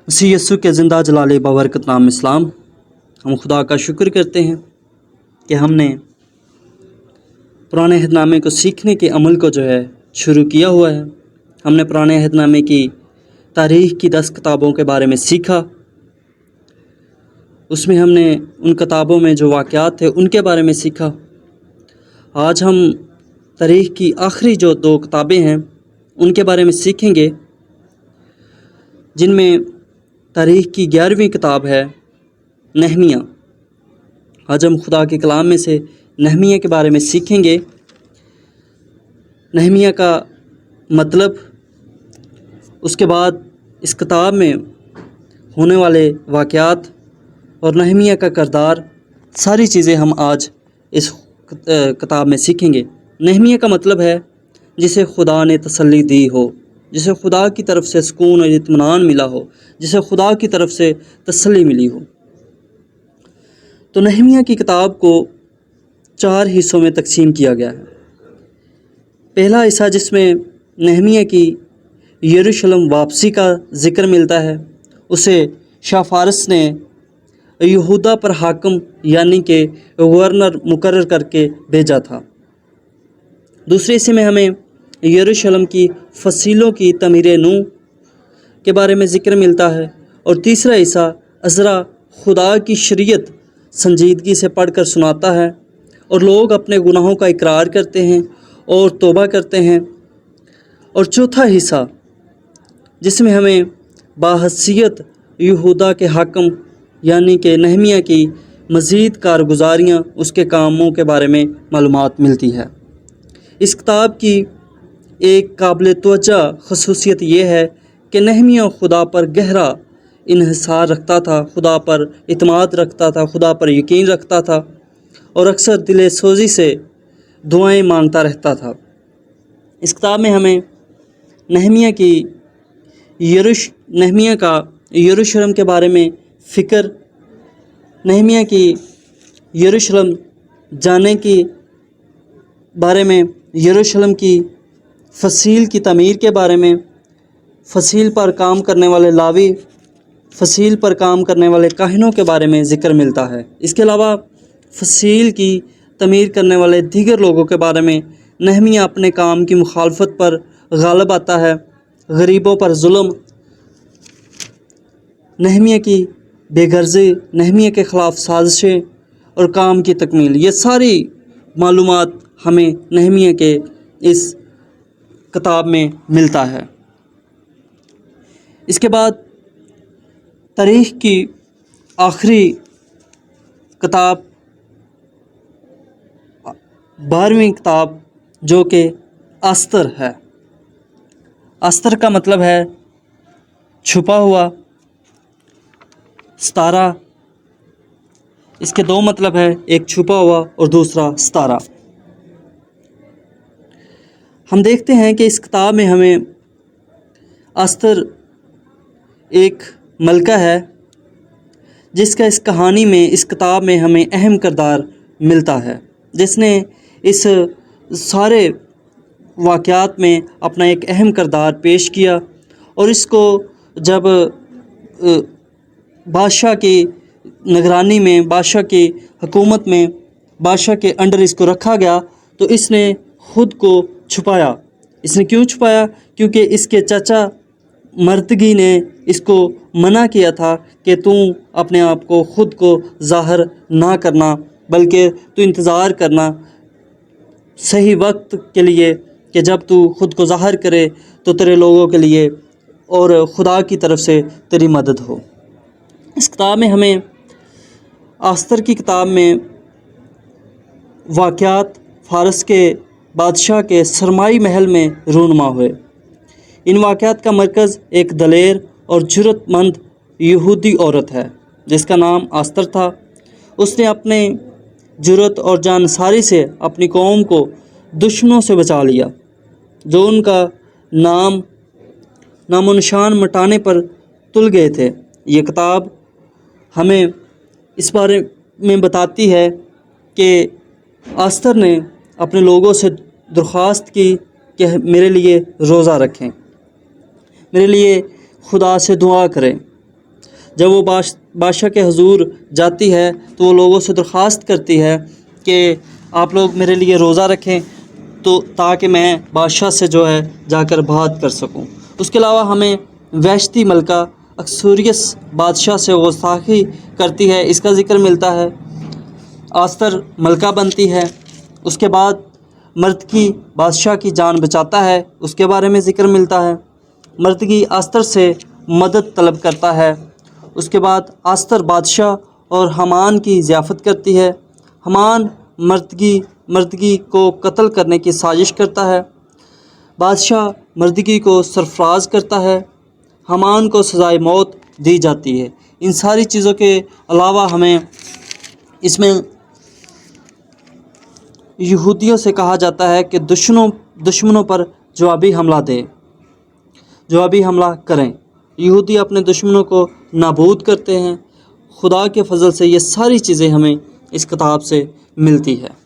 مسیح یسوع کے زندہ جلال بابرکت نام اسلام، ہم خدا کا شکر کرتے ہیں کہ ہم نے پرانے عہد نامے کو سیکھنے کے عمل کو جو ہے شروع کیا ہوا ہے۔ ہم نے پرانے عہد نامے کی تاریخ کی 10 کتابوں کے بارے میں سیکھا۔ اس میں ہم نے ان کتابوں میں جو واقعات تھے ان کے بارے میں سیکھا۔ آج ہم تاریخ کی آخری جو 2 کتابیں ہیں ان کے بارے میں سیکھیں گے، جن میں تاریخ کی 11ویں کتاب ہے نہمیہ۔ آج ہم خدا کے کلام میں سے نہمیہ کے بارے میں سیکھیں گے۔ نہمیہ کا مطلب، اس کے بعد اس کتاب میں ہونے والے واقعات اور نہمیہ کا کردار، ساری چیزیں ہم آج اس کتاب میں سیکھیں گے۔ نہمیہ کا مطلب ہے جسے خدا نے تسلی دی ہو، جسے خدا کی طرف سے سکون اور اطمینان ملا ہو، جسے خدا کی طرف سے تسلی ملی ہو۔ تو نہمیہ کی کتاب کو 4 حصوں میں تقسیم کیا گیا ہے۔ پہلا حصہ جس میں نہمیہ کی یروشلم واپسی کا ذکر ملتا ہے، اسے شاہ فارس نے یہودا پر حاکم یعنی کہ گورنر مقرر کر کے بھیجا تھا۔ دوسرے حصے میں ہمیں یروشلم کی فصیلوں کی تعمیر نو کے بارے میں ذکر ملتا ہے، اور تیسرا حصہ عزرا خدا کی شریعت سنجیدگی سے پڑھ کر سناتا ہے اور لوگ اپنے گناہوں کا اقرار کرتے ہیں اور توبہ کرتے ہیں۔ اور چوتھا حصہ جس میں ہمیں باحثیت یہودا کے حاکم یعنی کہ نہمیہ کی مزید کارگزاریاں، اس کے کاموں کے بارے میں معلومات ملتی ہے۔ اس کتاب کی ایک قابل توجہ خصوصیت یہ ہے کہ نہمیہ خدا پر گہرا انحصار رکھتا تھا، خدا پر اعتماد رکھتا تھا، خدا پر یقین رکھتا تھا، اور اکثر دل سوزی سے دعائیں مانگتا رہتا تھا۔ اس کتاب میں ہمیں نہمیہ کا یروشلم کے بارے میں فکر، نہمیہ کی یروشلم جانے کے بارے میں، یروشلم کی فصیل کی تعمیر کے بارے میں، فصیل پر کام کرنے والے لاوی، فصیل پر کام کرنے والے کاہنوں کے بارے میں ذکر ملتا ہے۔ اس کے علاوہ فصیل کی تعمیر کرنے والے دیگر لوگوں کے بارے میں نہمیہ اپنے کام کی مخالفت پر غالب آتا ہے، غریبوں پر ظلم، نہمیہ کی بے غرضی، نہمیہ کے خلاف سازشیں اور کام کی تکمیل، یہ ساری معلومات ہمیں نہمیہ کے اس کتاب میں ملتا ہے۔ اس کے بعد تاریخ کی آخری کتاب 12ویں کتاب جو کہ استر ہے۔ استر کا مطلب ہے چھپا ہوا، ستارہ۔ اس کے 2 مطلب ہے، ایک چھپا ہوا اور دوسرا ستارہ۔ ہم دیکھتے ہیں کہ اس کتاب میں ہمیں استر ایک ملکہ ہے جس کا اس کہانی میں، اس کتاب میں ہمیں اہم کردار ملتا ہے، جس نے اس سارے واقعات میں اپنا ایک اہم کردار پیش کیا، اور اس کو جب بادشاہ کی نگرانی میں، بادشاہ کی حکومت میں، بادشاہ کے انڈر اس کو رکھا گیا، تو اس نے خود کو چھپایا۔ اس نے کیوں چھپایا؟ کیونکہ اس کے چچا مرتگی نے اس کو منع کیا تھا کہ تو اپنے آپ کو، خود کو ظاہر نہ کرنا، بلکہ تو انتظار کرنا صحیح وقت کے لیے کہ جب تو خود کو ظاہر کرے تو تیرے لوگوں کے لیے اور خدا کی طرف سے تیری مدد ہو۔ اس کتاب میں ہمیں، استر کی کتاب میں، واقعات فارس کے بادشاہ کے سرمائی محل میں رونما ہوئے۔ ان واقعات کا مرکز ایک دلیر اور جرأت مند یہودی عورت ہے جس کا نام استر تھا۔ اس نے اپنے جرأت اور جانساری سے اپنی قوم کو دشمنوں سے بچا لیا جو ان کا نام و نشان مٹانے پر تل گئے تھے۔ یہ کتاب ہمیں اس بارے میں بتاتی ہے کہ استر نے اپنے لوگوں سے درخواست کی کہ میرے لیے روزہ رکھیں، میرے لیے خدا سے دعا کریں، جب وہ بادشاہ کے حضور جاتی ہے تو وہ لوگوں سے درخواست کرتی ہے کہ آپ لوگ میرے لیے روزہ رکھیں تو تاکہ میں بادشاہ سے جو ہے جا کر بات کر سکوں۔ اس کے علاوہ ہمیں ویشتی ملکہ اکسوریس بادشاہ سے گستاخی کرتی ہے، اس کا ذکر ملتا ہے۔ آستر ملکہ بنتی ہے، اس کے بعد مرتکی بادشاہ کی جان بچاتا ہے، اس کے بارے میں ذکر ملتا ہے۔ مرتکی آستر سے مدد طلب کرتا ہے، اس کے بعد آستر بادشاہ اور حامان کی ضیافت کرتی ہے۔ حامان مرتکی کو قتل کرنے کی سازش کرتا ہے، بادشاہ مرتکی کو سرفراز کرتا ہے، حامان کو سزائے موت دی جاتی ہے۔ ان ساری چیزوں کے علاوہ ہمیں اس میں یہودیوں سے کہا جاتا ہے کہ دشمنوں پر جوابی حملہ کریں۔ یہودی اپنے دشمنوں کو نابود کرتے ہیں۔ خدا کے فضل سے یہ ساری چیزیں ہمیں اس کتاب سے ملتی ہے۔